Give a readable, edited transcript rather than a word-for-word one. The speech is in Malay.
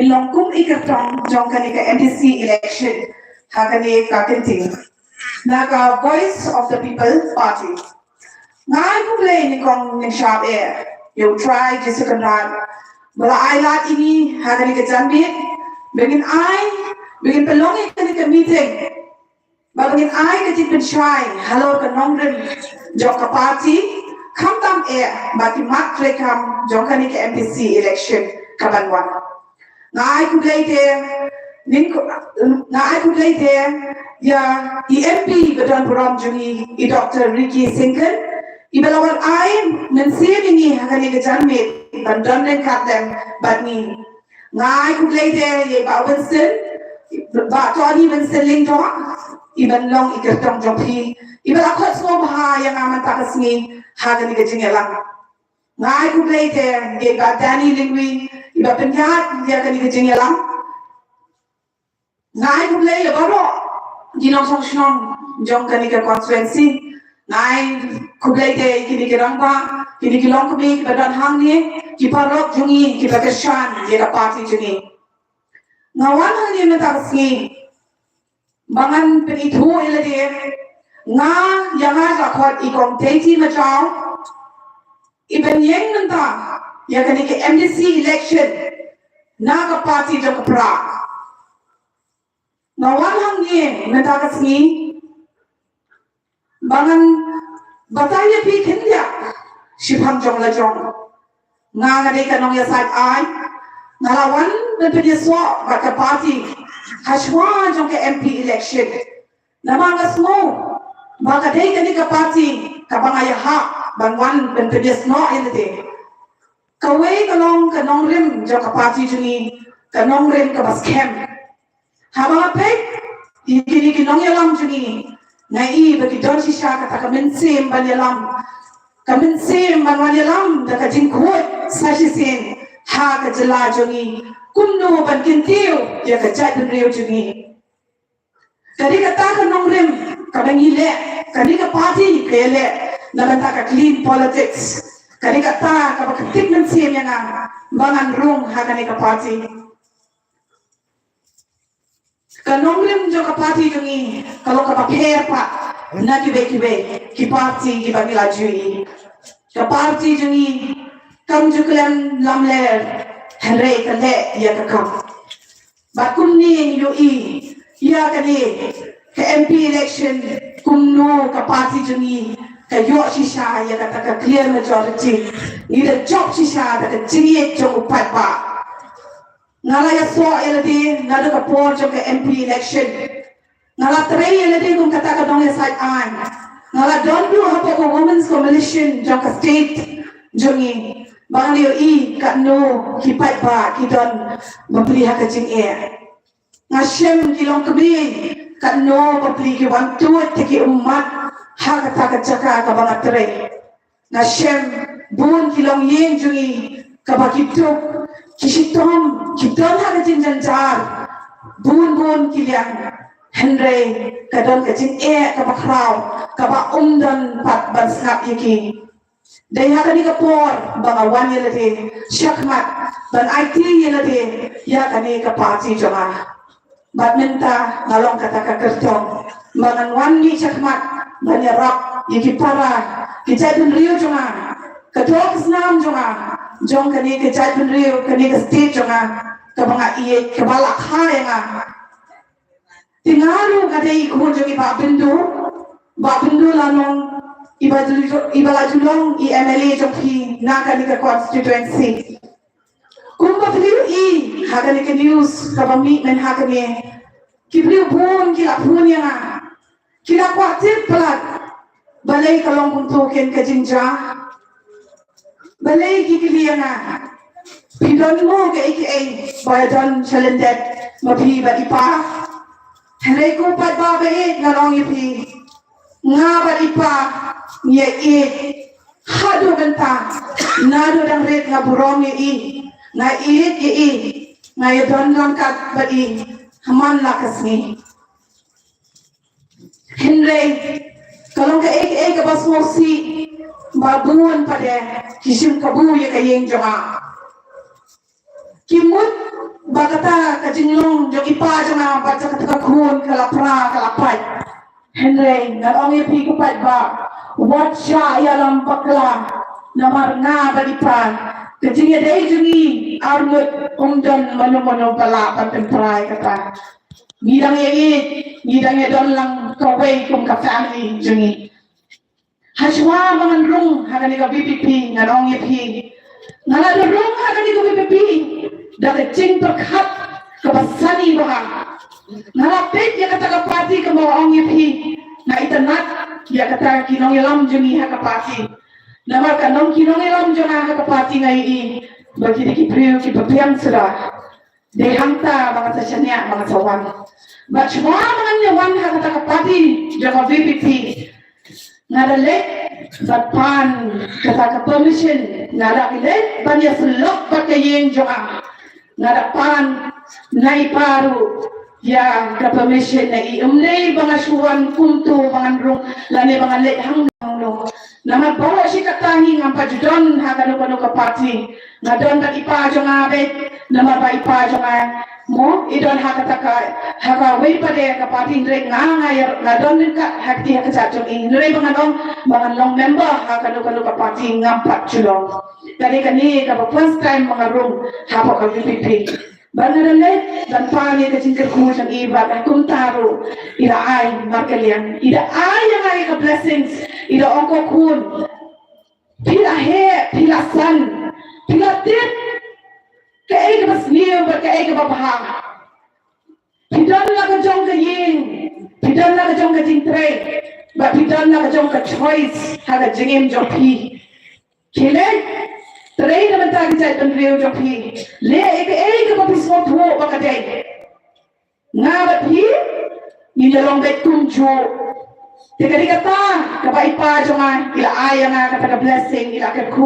Longkum ikertong jongkani ka MDC election hakani ka kenting na ka Voice of the People Party ngai ku play ni kong ni sharp air you try jisukanat bala ai lat ini hakani ka jambit begin pelongi kani ka meeting begin ai ka jipin try hello ka nongren jok ka party kam tam air baki mak rekam jongkani ka MDC election kabanwan ngai ku leite ya EMP bedan program jungi i Dr. Ricky Sinken i belawal ai mensian ini hakani ke janmit bandan den katem badni ngai ku leite ye ba Winston ba Tony Winston lingto i banlong i kertong jopi i belakot so bah yang aman takasni hakani ke jingelang ngai ku leite ye ba Danny Lingwi iba penyat dia akan dikecing yalang ngai kulai ya baru jinong song song jong kan ika konstituensi ngai kulai te kini kirangpa kini kilong kami badan hang ni kiparok jungi kipakesan dia parti jungi ngawan hang ni mentarsi bangan penitu ilade nga yang ada kot ikong teti macam iban yang mentah ya kan ke MDC election naga party jok pra nawan hang ni mentakas ni bangan bataya pi kendia shibham jong la jong nga ngade kanong ya side ai ngalawan bepedia so ka party hashwa jong ke MP election namanga smo baka dei kan ka party ka bangaya ha banwan bepedia no ilde kawai kanong rim jo ka party juni kanong rim ka baskem haba pe ikini kinong yalam juni nai bagi don shisha ka mensim ban yalam ka mensim ban yalam da ka jingkut sashisin ha ka jela juni kunno ban kintiu ya ka jai dun riu juni kadi ka ta kanong rim ka bangile kadi ka party kele na banta ka clean politics kani kata kapag tignan siya niya nga bangan room hakani ka party kanong rim jo ka party jungi kalau ka paper pa na kibe ki party ki bagila jui ka party jungi kam juklan lamler henre ka le ya ka kam bakunni yo i ya kani ka MP election kunno ka party jungi kayo shisha ya kata clear majority ni the job shisha da jingi jong upat ba ngala ya so eladi ngada ka por jong ka MP election ngala trei eladi kung kata ka dong side an ngala don't do hapo ko women's coalition jong ka state jongi bang liyo i ka no kipat ba kidon mapli ha ka jing ngasem kilong kabi ka no mapli ki wantu teki umat hak tak cakap kabangat terai. Nashem bun kilong yen jungi kabakituk kisitom kiton hak jinjan jar bun kiliang Henry kadon kajin kabakrau kabak dan pat bansap yaki. Dai hak ni kapor bangawan yelade syakmat dan IT yelade ya kani kapati jonga. Badminta ngalong kata kertong bangan wani syakmat banyak yaki para kejadian Rio jonga kedua kesenam jonga jong kani kejadian Rio kani ke state jonga kabanga iye kebalak yang tingalu kadai kumun jongi ba bindu lanong ibalajulong MLA jongki na kani ke constituency kumpa filiu i hakani ke news kabami men hakani kibriu pun kila pun yang kira kuatir pelat balai kalong kuntukin ke jinja balai kikiliana pidon mo ke aka bayadan chalendet mapi badipa henay ko pat babae ngalong ipi nga badipa niya hado benta nado dang red nga burong i nga nga yadon lang kat badi haman lakas ni Henry, kalau ke bas mosi babuan pada kisim kabu ya kayeng jama kimut bagata kajinglong jo ipa jana baca kata kun kalapra kalapai Henry ngarong ipi kupat ba watcha yalam bakla namar nga balipan kajingnya dai jungi armut umdan mano bala pantemprai kata ngidang ngidang don lang kawai kum ka family jungi haswa mangan rung hagani ka BPP ngarong ipi ngala rung hagani ka BPP dapat cing perkat kebasani bahang ngalapit ya kata kapati ke mau ong ipi na itanat ya kata kinong ilam jungi ha kapati nama kanong kinong ilam jona ha kapati ngai i bagi di kipriu ki papiang sura de hangta mga sasyanya mga sawan bachwa mga nyawan ha kata kapati jama VPP ngadalek batpan kata ka permission ngadalek banya selok bakayeng joma ngadapan naiparu ya ka permission na iumnay mga suwan kunto mga rung lani mga lehang no nama bawa si katahi ng pajudon hagano ka party ngadon na ipajo nga bet nama ba ipajo nga mo idon hakataka hagaway pa de ka party ndre nga ngadon din ka hakti hakajatong inre mga dong mga long member hagano ka party ng patjulong kani ka first time mga room hapo ka VPP banarale dan pani ka singkir kumusang iba kan kumtaro ira ay markalian ira ay yang ay ka blessings ira ongko kun pila he pila san pila tit kae ka basniyo ba kae ka babahang pidan na ka jong ka yin pidan na ka jong ka jingtre ba pidan na ka jong ka choice haga jingim jong pi kile Terai naman tayo sa itong Rio Jopi. Le, ika papismo po baka day. Nga ba't hi? Nilalong bet kunjo. Teka di kata, kabay pa dyan nga, ila aya nga kataga blessing, ila kakun.